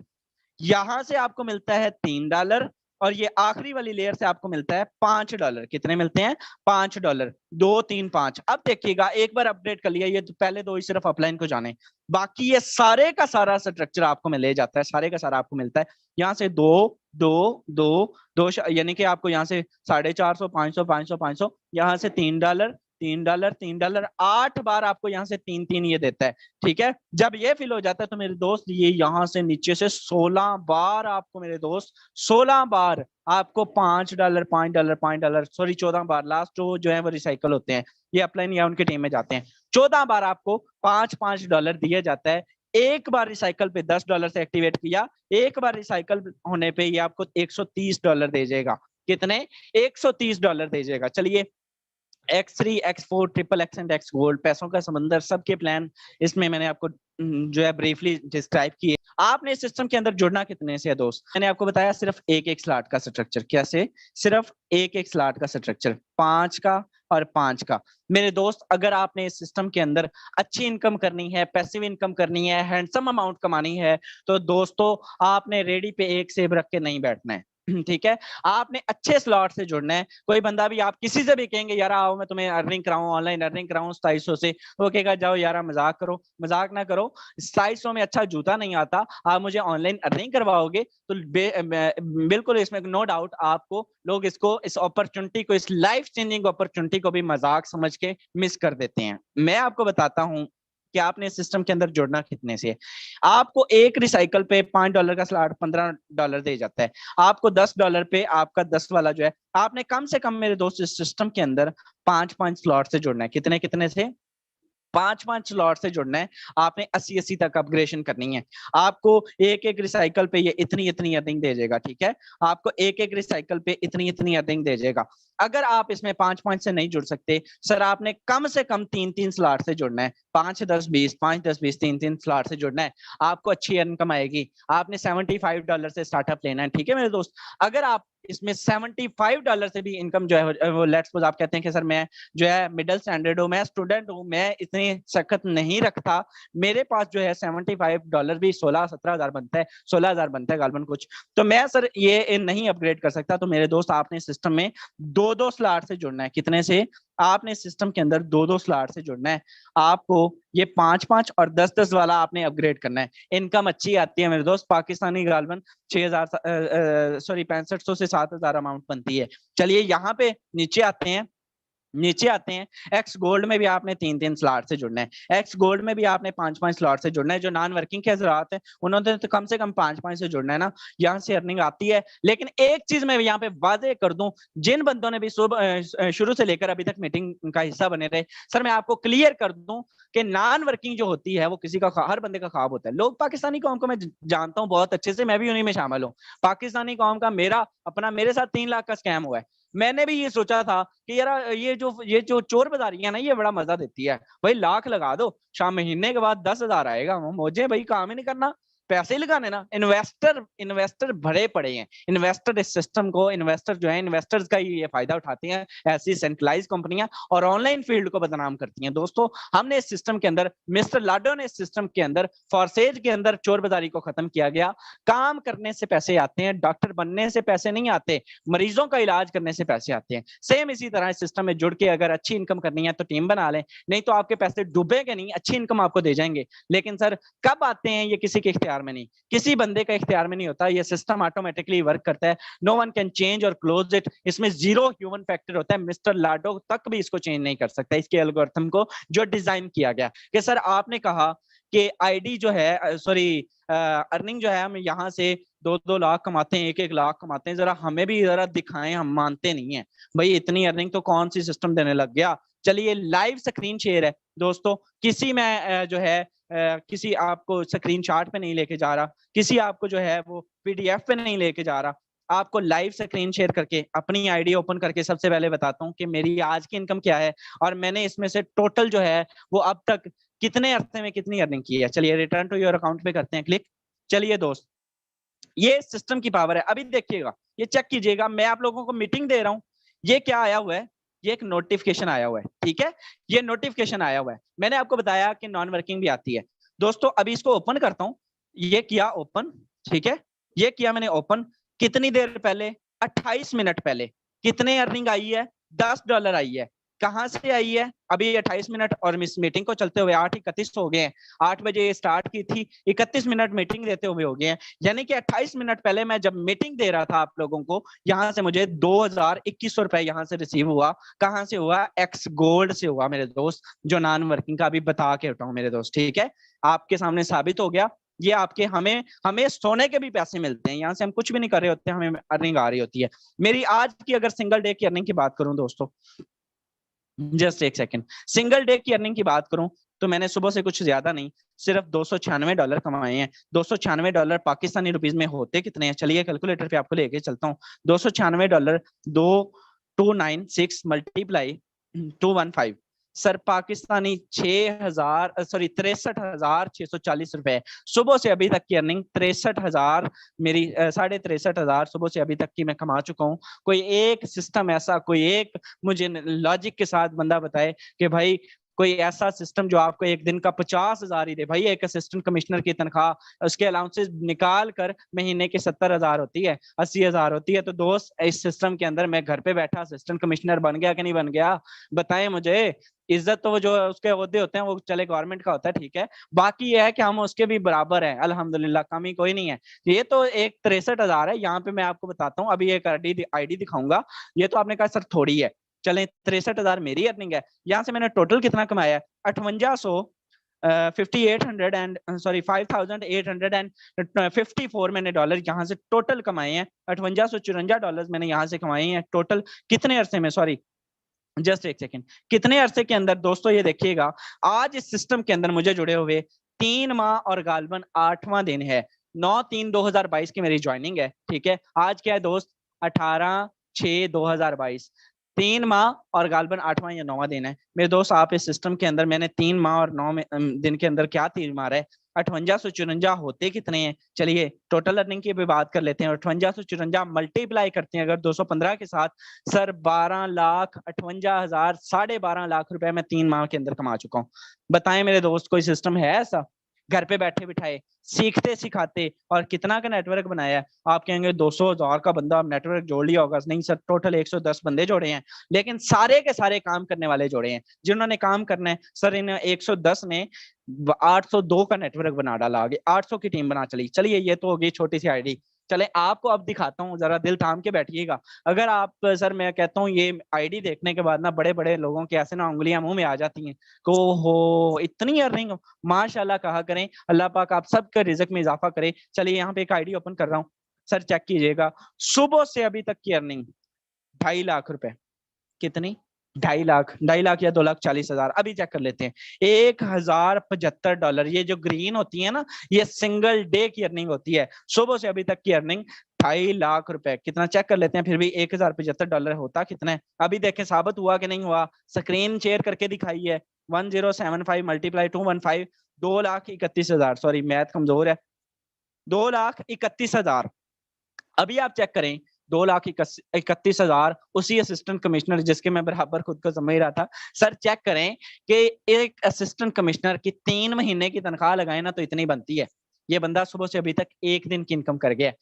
यहां से आपको मिलता है $3, और ये आखिरी वाली लेयर से आपको मिलता है $5। कितने मिलते हैं? $5, 2 3 5। अब देखिएगा, एक बार अपडेट कर लिया, ये तो पहले 2 ही सिर्फ अपलाइन को जाने, बाकी ये सारे का सारा स्ट्रक्चर आपको मिले जाता है, सारे का सारा आपको मिलता है। यहाँ से 2 2 2 2, यानी कि आपको यहाँ से 450, 500 500 500, यहाँ से $3 $3 $3, 8 बार आपको यहाँ से 3 3 ये देता है, ठीक है। जब ये फिल हो जाता है तो मेरे दोस्त, ये यहाँ से नीचे से 16 बार आपको मेरे दोस्त, 16 बार आपको $5 $5 $5, सॉरी 14 बार, लास्ट जो है वो रिसाइकल होते हैं, ये अपलाइन या उनकी टीम में जाते हैं। 14 बार आपको $5 दिया जाता है। एक बार रिसाइकल पे $10 से एक्टिवेट किया, एक बार रिसाइकल होने पे ये आपको $130 दे जाएगा। कितने? $130 दे जाएगा। चलिए X3, X4, triple x and x gold, पैसों का समंदर, सबके प्लान इसमें मैंने आपको जो है ब्रीफली डिस्क्राइब किए। आपने इस सिस्टम के अंदर जुड़ना कितने से है दोस्त? मैंने आपको बताया सिर्फ एक स्लॉट का स्ट्रक्चर। कैसे? सिर्फ एक स्लॉट का स्ट्रक्चर, 5 का और 5 का। मेरे दोस्त, अगर आपने इस सिस्टम के अंदर अच्छी इनकम करनी है, पैसिव इनकम करनी है, हैंडसम अमाउंट कमानी है, तो दोस्तों आपने रेडी पे एक सेब रख के नहीं बैठना है। ठीक है, आपने अच्छे स्लॉट से जुड़ना है। कोई बंदा भी, आप किसी से भी कहेंगे यार आओ मैं तुम्हें अर्निंग कराऊं, ऑनलाइन अर्निंग कराऊं 2700 से, वो कहेगा जाओ यार मजाक करो। मजाक ना करो, 2700 में अच्छा जूता नहीं आता, आप मुझे ऑनलाइन अर्निंग करवाओगे तो बिल्कुल इसमें नो डाउट आपको लोग इसको, इस अपॉर्चुनिटी को, इस लाइफ चेंजिंग अपॉर्चुनिटी को भी मजाक समझ के मिस कर देते हैं। मैं आपको बताता हूं कि आपने इस सिस्टम के अंदर जुड़ना कितने से है। आपको एक रिसाइकल पे $5 का स्लॉट $15 दे जाता है। आपको $10 पे आपका 10 वाला जो है, आपने कम से कम मेरे दोस्त इस सिस्टम के अंदर 5-5 स्लॉट से जुड़ना है। कितने कितने से? 5-5 स्लॉट से जुड़ना है। आपने 80-80 तक अपग्रेडेशन करनी है। आपको एक एक रिसाइकल पे ये इतनी इतनी अर्निंग दे जाएगा। ठीक है, आपको एक एक रिसाइकल पे इतनी इतनी अर्निंग दे जाएगा। अगर आप इसमें 5-5 से नहीं जुड़ सकते, सर आपने कम से कम 3-3 स्लॉट से जुड़ना है। 5-10-20, 5-10-20, 3-3 स्लॉट से जुड़ना है। आपको अच्छी इनकम आएगी। आपने $75 से स्टार्टअप लेना है। ठीक है मेरे दोस्त, अगर आप इसमें $75 से भी इनकम जो है, वो लेट्स सपोज आप कहते हैं कि सर मैं जो है मिडिल स्टैंडर्ड हूँ, मैं स्टूडेंट हूँ, मैं इतनी सख्त नहीं रखता, मेरे पास जो है $75 भी 16-17 हजार बनता है, 16 हजार बनता है गालबन कुछ, तो मैं सर ये नहीं अपग्रेड कर सकता। तो मेरे दोस्त आपने सिस्टम में 2-2 स्लॉट से जुड़ना है। कितने से? आपने सिस्टम के अंदर 2-2 स्लॉट से जुड़ना है। आपको ये 5-5 और 10-10 वाला आपने अपग्रेड करना है। इनकम अच्छी आती है मेरे दोस्त, पाकिस्तानी गालबन 6500 से 7000 अमाउंट बनती है। चलिए यहाँ पे नीचे आते हैं। एक्स गोल्ड में भी आपने 3-3 स्लॉट से जुड़ना है। एक्स गोल्ड में भी आपने 5-5 स्लॉट से जुड़ना है। जो नॉन वर्किंग के हजरात हैं उन्होंने तो कम से कम 5-5 से जुड़ना है ना, यहाँ से अर्निंग आती है। लेकिन एक चीज मैं यहाँ पे वादे कर दूं, जिन बंदों ने भी शुरू से लेकर अभी तक मीटिंग का हिस्सा बने रहे, सर मैं आपको क्लियर कर दूं कि नॉन वर्किंग जो होती है वो किसी का, हर बंदे का ख्वाब होता है। लोग पाकिस्तानी कौम को मैं जानता हूँ बहुत अच्छे से, मैं भी उन्हीं में शामिल हूँ। पाकिस्तानी कौम का मेरे साथ 3 लाख का स्कैम हुआ है। मैंने भी ये सोचा था कि यार ये जो चोर बाजारी है ना, ये बड़ा मजा देती है भाई, लाख लगा दो, शाम महीने के बाद 10 हजार आएगा, मुझे भाई काम ही नहीं करना, पैसे ही लगाने ना। इन्वेस्टर भरे पड़े हैं। इन्वेस्टर इस सिस्टम को, इन्वेस्टर जो है, इन्वेस्टर्स का ये फायदा उठाते हैं, ऐसी सेंट्रलाइज कंपनियां, और ऑनलाइन फील्ड को बदनाम करती हैं। दोस्तों हमने इस सिस्टम के अंदर, मिस्टर लाडो ने इस सिस्टम के अंदर, फॉरसेज के अंदर चोर बाजारी को खत्म किया गया। काम करने से पैसे आते हैं, डॉक्टर बनने से पैसे नहीं आते, मरीजों का इलाज करने से पैसे आते हैं। सेम इसी तरह इस सिस्टम में जुड़ के अगर अच्छी इनकम करनी है तो टीम बना लें, नहीं तो आपके पैसे डूबेंगे नहीं, अच्छी इनकम आपको दे जाएंगे। लेकिन सर कब आते हैं ये किसी के इख्तियार में नहीं, किसी बंदे का इख्तियार में नहीं होता, ये सिस्टम ऑटोमेटिकली वर्क करता है। नो वन कैन चेंज और क्लोज इट, इसमें जीरो ह्यूमन फैक्टर होता है। मिस्टर लाडो तक भी इसको चेंज नहीं कर सकता, इसके एल्गोरिथम को जो डिजाइन किया गया। कि सर आपने कहा कि आईडी जो है, सॉरी अर्निंग जो है, हम यहाँ से 2-2 लाख कमाते हैं, 1-1 लाख कमाते हैं, जरा हमें भी जरा दिखाएं, हम मानते नहीं है भाई, इतनी अर्निंग तो कौन सी सिस्टम देने लग गया। चलिए लाइव स्क्रीन शेयर है दोस्तों, किसी में जो है किसी आपको स्क्रीन शॉट पे नहीं लेके जा रहा, किसी आपको जो है वो पीडीएफ पे नहीं लेके जा रहा, आपको लाइव स्क्रीन शेयर करके अपनी आईडी ओपन करके सबसे पहले बताता हूँ कि मेरी आज की इनकम क्या है, और मैंने इसमें से टोटल जो है वो अब तक कितने अरसे में कितनी अर्निंग की है। चलिए रिटर्न टू योर अकाउंट पे करते हैं क्लिक। चलिए दोस्त, ये सिस्टम की पावर है। अभी देखिएगा, ये चेक कीजिएगा, मैं आप लोगों को मीटिंग दे रहा हूँ, ये क्या आया हुआ है, ये एक नोटिफिकेशन आया हुआ है। ठीक है, ये नोटिफिकेशन आया हुआ है। मैंने आपको बताया कि नॉन वर्किंग भी आती है। दोस्तों अभी इसको ओपन करता हूँ, ये किया ओपन, ठीक है, ये किया मैंने ओपन। कितनी देर पहले? 28 मिनट पहले। कितने अर्निंग आई है? $10 आई है। कहां से आई है? अभी 28 मिनट और इस मीटिंग को चलते हुए 8:31 हो गए हैं। 8 बजे स्टार्ट की थी, 31 मिनट मीटिंग देते हुए हो गए हैं, यानी कि 28 मिनट पहले मैं जब मीटिंग दे रहा था आप लोगों को, यहां से मुझे 2,021 रुपए यहां से रिसीव हुआ। कहां से हुआ? एक्स गोल्ड से हुआ मेरे दोस्त, जो नॉन वर्किंग का अभी बता के हटाऊं मेरे दोस्त। ठीक है, आपके सामने साबित हो गया। ये आपके, हमें सोने के भी पैसे मिलते हैं, यहाँ से हम कुछ भी नहीं कर रहे होते, हमें अर्निंग आ रही होती है। मेरी आज की अगर सिंगल डे की अर्निंग की बात करूं दोस्तों, जस्ट एक सेकंड, सिंगल डे की अर्निंग की बात करूं तो मैंने सुबह से कुछ ज्यादा नहीं, सिर्फ $296 कमाए हैं। $296 पाकिस्तानी रुपीज में होते कितने हैं? चलिए कैलकुलेटर पे आपको लेके चलता हूँ। $296 2296 मल्टीप्लाई 215 सर, पाकिस्तानी 6000 सॉरी 63,640 रुपए। सुबह से अभी तक की अर्निंग 63,000 मेरी 63,500 सुबह से अभी तक की मैं कमा चुका हूँ। कोई एक सिस्टम ऐसा, कोई एक मुझे लॉजिक के साथ बंदा बताए कि भाई कोई ऐसा सिस्टम जो आपको एक दिन का 50,000 ही दे। भाई एक असिस्टेंट कमिश्नर की तनख्वाह उसके अलाउंसेस निकाल कर महीने के 70,000 होती है, 80,000 होती है। तो दोस्त इस सिस्टम के अंदर मैं घर पे बैठा असिस्टेंट कमिश्नर बन गया कि नहीं बन गया? बताएं मुझे। इज्जत तो वो जो उसके ओहदे होते हैं वो चले गवर्नमेंट का होता है, ठीक है। बाकी ये है कि हम उसके भी बराबर हैं, अल्हम्दुलिल्लाह, कमी कोई नहीं है। ये तो एक 63,000 है। यहाँ पे मैं आपको बताता हूँ, अभी एक आईडी दिखाऊंगा। ये तो आपने कहा सर थोड़ी है, चलें 63,000 मेरी अर्निंग है। यहाँ से मैंने टोटल कितना कमाया है? 5800 5800 एंड सॉरी 5854 मैंने डॉलर यहाँ से टोटल कमाए हैं। $5854 मैंने यहाँ से कमाए हैं टोटल। कितने अरसे में? सॉरी जस्ट एक सेकेंड, कितने अरसे के अंदर? दोस्तों ये देखिएगा, आज इस सिस्टम के अंदर मुझे जुड़े हुए 3 माह और गालबन 8वां दिन है। 9/3/2022 की मेरी ज्वाइनिंग है, ठीक है। आज क्या है दोस्त? 18/6/2022। 3 माह और गालबन 8वां या 9वां दिन है मेरे दोस्त। आप इस सिस्टम के अंदर मैंने 3 माह और 9 दिन के अंदर क्या तीर मारा है? 5854 होते कितने हैं? चलिए टोटल अर्निंग की भी बात कर लेते हैं। 5854 मल्टीप्लाई करते हैं अगर 215 के साथ, सर 12,58,000, 12.5 लाख रुपए मैं 3 माह के अंदर कमा चुका हूँ। बताएं मेरे दोस्त, कोई सिस्टम है ऐसा? घर पे बैठे बिठाए, सीखते सिखाते, और कितना का नेटवर्क बनाया है? आप कहेंगे 200,000 का बंदा नेटवर्क जोड़ लिया होगा। नहीं सर, टोटल 110 बंदे जोड़े हैं, लेकिन सारे के सारे काम करने वाले जोड़े हैं जिन्होंने काम करना है। सर इन 110 ने 802 का नेटवर्क बना डाला, आगे 800 की टीम बना चली। चलिए ये तो होगी छोटी सी आईडी। चले आपको अब दिखाता हूँ, जरा दिल थाम के बैठिएगा। अगर आप सर, मैं कहता हूँ ये आईडी देखने के बाद ना बड़े बड़े लोगों के ऐसे ना उंगलियां मुंह में आ जाती हैं को हो इतनी अर्निंग, माशाल्लाह कहा करें। अल्लाह पाक आप सबके रिज़्क में इजाफा करे। चलिए यहाँ पे एक आईडी ओपन कर रहा हूँ, सर चेक कीजिएगा। सुबह से अभी तक की अर्निंग 2.5 लाख रुपए। कितनी? 2.5 लाख, 2.5 लाख या 2,40,000। अभी चेक कर लेते हैं। $1,075, ये जो ग्रीन होती है ना, ये सिंगल डे की अर्निंग होती है। सुबह से अभी तक की अर्निंग 2.5 लाख रुपए। कितना? चेक कर लेते हैं। फिर भी $1,075 होता कितना है? अभी देखें साबित हुआ कि नहीं हुआ। स्क्रीन शेयर करके दिखाई है। 1075 मल्टीप्लाई 215, 2,31,000। सॉरी मैथ कमजोर है। 2,31,000। अभी आप चेक करें, 2,31,000 उसी असिस्टेंट कमिश्नर जिसके मैं बराबर खुद को समझ रहा था। सर चेक करें कि एक असिस्टेंट कमिश्नर की 3 महीने की तनख्वाह लगाए ना तो इतनी बनती है। ये बंदा सुबह से अभी तक एक दिन की इनकम कर गया।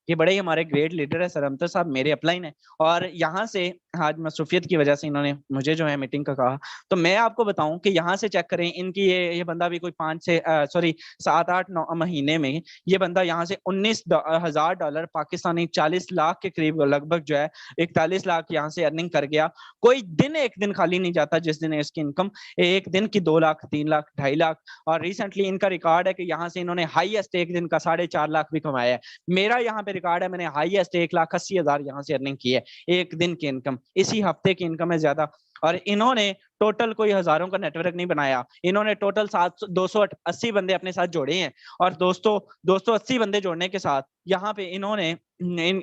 ये बड़े ही हमारे ग्रेट लीडर है सर अमतर साहब, मेरे अपलाइन है। और यहाँ से आज मसरूफियत की वजह से इन्होंने मुझे जो है मीटिंग का कहा। तो मैं आपको बताऊं कि यहाँ से चेक करें, इनकी ये बंदा भी कोई 7-8-9 महीने में ये बंदा यहाँ से $19,000 पाकिस्तानी 40 लाख के करीब लगभग जो है 41 लाख यहाँ से अर्निंग कर गया। कोई दिन एक दिन खाली नहीं जाता जिस दिन इसकी इनकम एक दिन की 2 लाख, 3 लाख, 2.5 लाख। और रिसेंटली इनका रिकॉर्ड है कि यहाँ से इन्होंने हाईएस्ट एक दिन का 4.5 लाख भी कमाया है। मेरा यहाँ पे रिकॉर्ड है, मैंने हाईएस्ट 1,80,000 यहाँ से अर्निंग की है एक दिन की इनकम। इसी हफ्ते की इनकम है ज्यादा। और इन्होंने टोटल कोई हजारों का नेटवर्क नहीं बनाया, इन्होंने टोटल 280 बंदे अपने साथ जोड़े हैं। और दोस्तों 280 बंदे जोड़ने के साथ यहाँ पे इन्होंने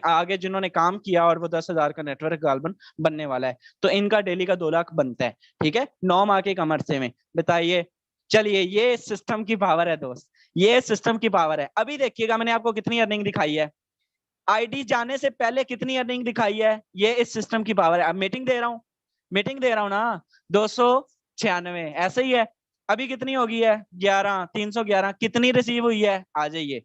आगे जिन्होंने काम किया और वो 10,000 का नेटवर्क गालबन बनने वाला है। तो इनका डेली का 2 लाख बनता है, ठीक है, 9 माह के कम अरसे में। बताइए। चलिए ये सिस्टम की पावर है दोस्त, ये सिस्टम की पावर है। अभी देखिएगा मैंने आपको कितनी अर्निंग दिखाई है, आईडी जाने से पहले कितनी अर्निंग दिखाई है। ये इस सिस्टम की पावर है। अब मीटिंग दे रहा हूँ, मीटिंग दे रहा हूँ ना, 296 ऐसे ही है। अभी कितनी होगी है? 311। कितनी रिसीव हुई है? आ जाइए,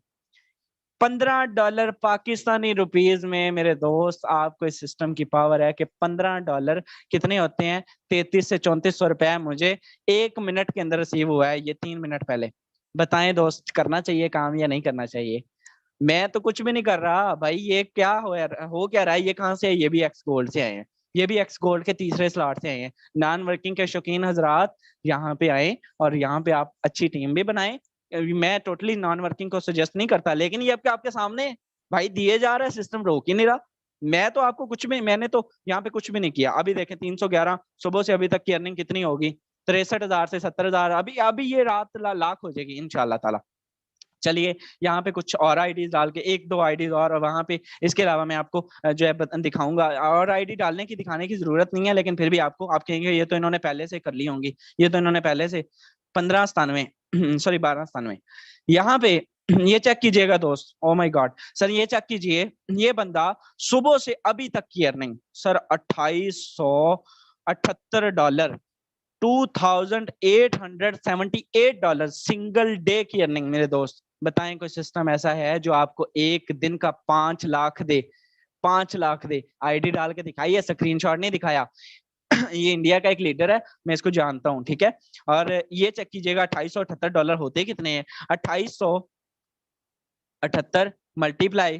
$15 पाकिस्तानी रुपीज में मेरे दोस्त। आपको इस सिस्टम की पावर है कि $15 कितने होते हैं? 33 से 3400 रुपए मुझे 1 मिनट के अंदर रिसीव हुआ है, ये 3 मिनट पहले। बताएं दोस्त, करना चाहिए काम या नहीं करना चाहिए? मैं तो कुछ भी नहीं कर रहा भाई, ये क्या हो क्या रहा है? ये कहाँ से है? ये भी एक्स गोल्ड से आए हैं, ये भी एक्स गोल्ड के तीसरे स्लॉट से आए हैं। नॉन वर्किंग के शौकीन हजरात यहाँ पे आए और यहाँ पे आप अच्छी टीम भी बनाए। मैं टोटली नॉन वर्किंग को सजेस्ट नहीं करता, लेकिन ये आपके सामने भाई दिए जा रहा है, सिस्टम रोक ही नहीं रहा। मैं तो आपको कुछ भी, मैंने तो यहाँ पे कुछ भी नहीं किया। अभी देखें 311 सुबह से अभी तक की अर्निंग कितनी होगी, 63,000 से 70,000, अभी ये रात लाख हो जाएगी इंशाल्लाह ताला। चलिए यहाँ पे कुछ और आईडीज डाल के, एक दो आईडीज और वहां पे, इसके अलावा मैं आपको जो है दिखाऊंगा। और आईडी डालने की दिखाने की जरूरत नहीं है, लेकिन फिर भी आपको, आप कहेंगे ये तो इन्होंने पहले से कर ली होंगी, ये तो इन्होंने पहले से 1597 सॉरी 1297, यहाँ पे ये चेक कीजिएगा दोस्त। ओ माय गॉड सर, ये चेक कीजिए, ये बंदा सुबह से अभी तक की अर्निंग सर $2878, $2,878 सिंगल डे की अर्निंग मेरे दोस्त। बताएं कोई सिस्टम ऐसा है जो आपको एक दिन का 5 लाख दे, 5 लाख दे? आईडी डाल के दिखाइए, स्क्रीनशॉट नहीं दिखाया। ये इंडिया का एक लीडर है, मैं इसको जानता हूं, ठीक है। और ये चेक कीजिएगा $2878 होते कितने हैं? 2878 मल्टीप्लाई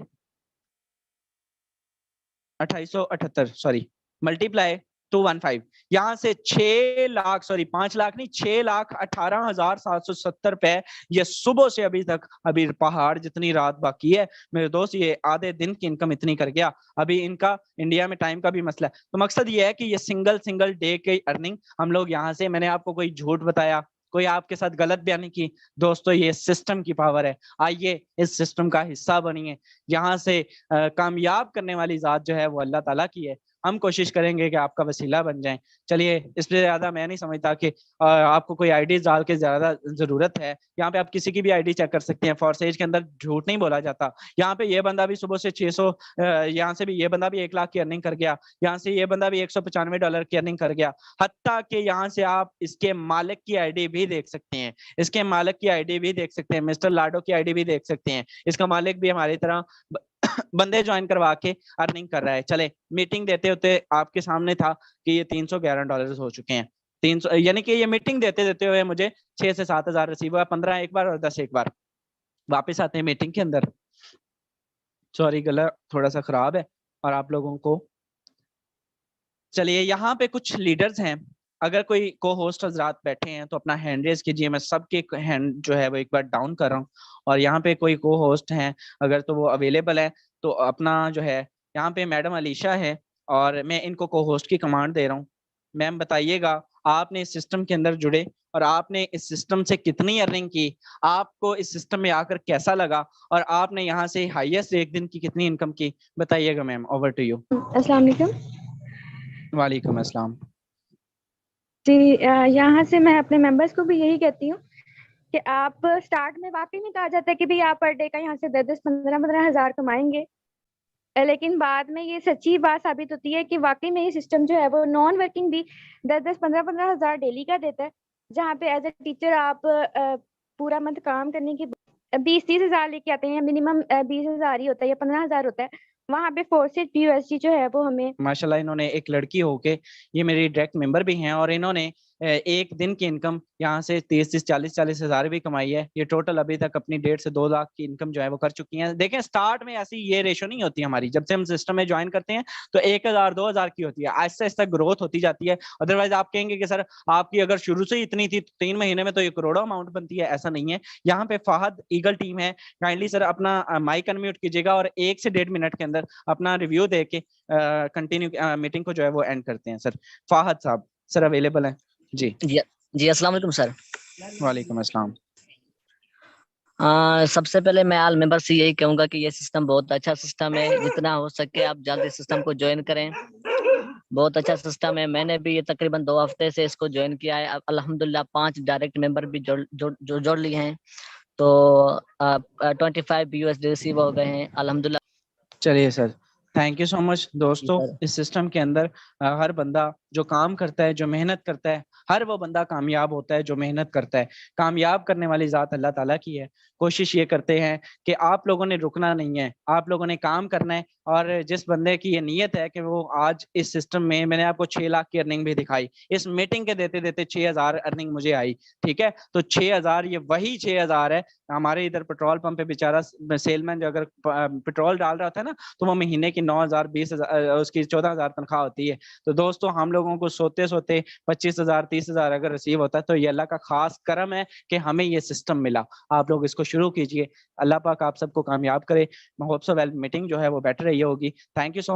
2878 सॉरी मल्टीप्लाई 215, यहाँ से 6 लाख, सॉरी 5 लाख नहीं, 6,18,770 रुपए ये सुबह से अभी तक, अभी पहाड़ जितनी रात बाकी है मेरे दोस्त, ये आधे दिन की इनकम इतनी कर गया। अभी इनका इंडिया में टाइम का भी मसला है। तो मकसद ये है कि ये सिंगल डे की अर्निंग हम लोग यहाँ से, मैंने आपको कोई झूठ बताया, कोई आपके साथ गलत बयानी की दोस्तों, ये सिस्टम की पावर है। आइए इस सिस्टम का हिस्सा बनिए। यहाँ से कामयाब करने वाली जात जो है वो अल्लाह ताला की है। हम कोशिश करेंगे कि आपका वसीला बन जाए। चलिए, इससे ज्यादा मैं नहीं समझता कि आपको कोई आईडी डाल के ज्यादा जरूरत है। यहाँ पे आप किसी की भी आईडी चेक कर सकते हैं, फॉरसेज के अंदर झूठ नहीं बोला जाता। यहाँ पे ये बंदा भी सुबह से 600, यहाँ से भी ये बंदा भी 1 लाख की अर्निंग कर गया, यहाँ से ये बंदा भी $195 की अर्निंग कर गया। हत्ता कि यहाँ से आप इसके मालिक की आईडी भी देख सकते हैं, इसके मालिक की आईडी भी देख सकते हैं, मिस्टर लाडो की आईडी भी देख सकते हैं। इसका मालिक भी हमारी तरह बंदे ज्वाइन करवा के अर्निंग कर रहा है। चले, मीटिंग देते होते आपके सामने था कि ये $311 हो चुके हैं। 300 यानी कि ये मीटिंग देते देते हुए मुझे 6 से 7 हजार रिसीव हुआ, 15 एक बार और 10 एक बार। वापस आते हैं मीटिंग के अंदर। सॉरी, गला थोड़ा सा खराब है और आप लोगों को। चलिए, यहाँ पे कुछ लीडर्स हैं, अगर कोई को होस्ट हजरात बैठे हैं तो अपना हैंड रेज कीजिए। मैं सबके हैंड जो है वो एक बार डाउन कर रहा हूँ। और यहाँ पे कोई को होस्ट हैं अगर, तो वो अवेलेबल है तो अपना जो है, यहाँ पे मैडम अलीशा है और मैं इनको को होस्ट की कमांड दे रहा हूँ। मैम बताइएगा, आपने इस सिस्टम के अंदर जुड़े और आपने इस सिस्टम से कितनी अर्निंग की, आपको इस सिस्टम में आकर कैसा लगा, और आपने यहाँ से हाईएस्ट एक दिन की कितनी इनकम की, बताइएगा मैम। Over to you. अस्सलाम वालेकुम। वालेकुम अस्सलाम। जी, यहाँ से मैं अपने मेंबर्स को भी यही कहती हूँ कि आप स्टार्ट में वाकई में कहा जाता है कि भाई आप पर डे का यहाँ से 10-10, 15-15 हजार कमाएंगे, लेकिन बाद में ये सच्ची बात साबित होती है कि वाकई में ये सिस्टम जो है वो नॉन वर्किंग भी 10-10, 15-15 हजार डेली का देता है, जहाँ पे एज ए टीचर आप पूरा मंथ काम करने के 20-30 हजार लेके आते हैं। मिनिमम 20 हजार ही होता है या 15 हजार होता है। वहाँ पे फोर्सेज PUSG जो है वो हमें माशाल्लाह, इन्होंने एक लड़की होके, ये मेरी डायरेक्ट मेंबर भी हैं, और इन्होंने एक दिन की इनकम यहाँ से 30-30, 40-40 हजार भी कमाई है। ये टोटल अभी तक अपनी 1.5 से 2 लाख की इनकम जो है वो कर चुकी हैं। देखें, स्टार्ट में ऐसी ये रेशो नहीं होती हमारी। जब से हम सिस्टम में ज्वाइन करते हैं तो 1,000-2,000 की होती है, आहिस्ता आहिस्ता ग्रोथ होती जाती है। अदरवाइज आप कहेंगे कि सर आपकी अगर शुरू से इतनी थी तो 3 महीने में तो ये करोड़ों अमाउंट बनती है, ऐसा नहीं है। यहाँ पे फाहद ईगल टीम है, काइंडली सर अपना माइक अनम्यूट कीजिएगा और 1 से 1.5 मिनट के अंदर अपना रिव्यू दे के कंटिन्यू मीटिंग को जो है वो एंड करते हैं। सर फाहद साहब, सर अवेलेबल हैं? जी जी अस्सलाम वालेकुम सर। वालेकुम अस्सलाम। सबसे पहले मैं ऑल मेंबर से यही कहूंगा कि ये सिस्टम बहुत अच्छा सिस्टम है, जितना हो सके आप जल्दी सिस्टम को ज्वाइन करें। बहुत अच्छा सिस्टम है। मैंने भी ये तकरीबन 2 हफ्ते से इसको ज्वाइन किया है। अल्हम्दुलिल्लाह 5 डायरेक्ट मेंबर भी जोड़ लिए हैं, तो 25 USD रिसीव हो गए हैं अल्हम्दुलिल्लाह। चलिए sir, thank you so much दोस्तों। इस सिस्टम के अंदर हर बंदा जो काम करता है, जो मेहनत करता है, हर वो बंदा कामयाब होता है जो मेहनत करता है। कामयाब करने वाली जात अल्लाह ताला की है। कोशिश ये करते हैं कि आप लोगों ने रुकना नहीं है, आप लोगों ने काम करना है। और जिस बंदे की ये नीयत है कि वो आज इस सिस्टम में, मैंने आपको 6 लाख की अर्निंग भी दिखाई, इस मीटिंग के देते देते 6,000 अर्निंग मुझे आई, ठीक है। तो 6,000 ये वही 6,000 है। हमारे इधर पेट्रोल पंप पे बेचारा सेलमैन जो अगर पेट्रोल डाल रहा था ना, तो वो महीने की 9,000, 20,000, उसकी 14,000 तनख्वाह होती है। तो दोस्तों, हम लोगों को सोते सोते 25,000, 30,000 अगर रिसीव होता है तो ये अल्लाह का खास करम है कि हमें ये सिस्टम मिला। आप लोग इसको शुरू कीजिए। अल्लाह पाक आप सबको कामयाब करे। मैं होप सो वेल मीटिंग जो है वो बेटर रही होगी। Thank you so much.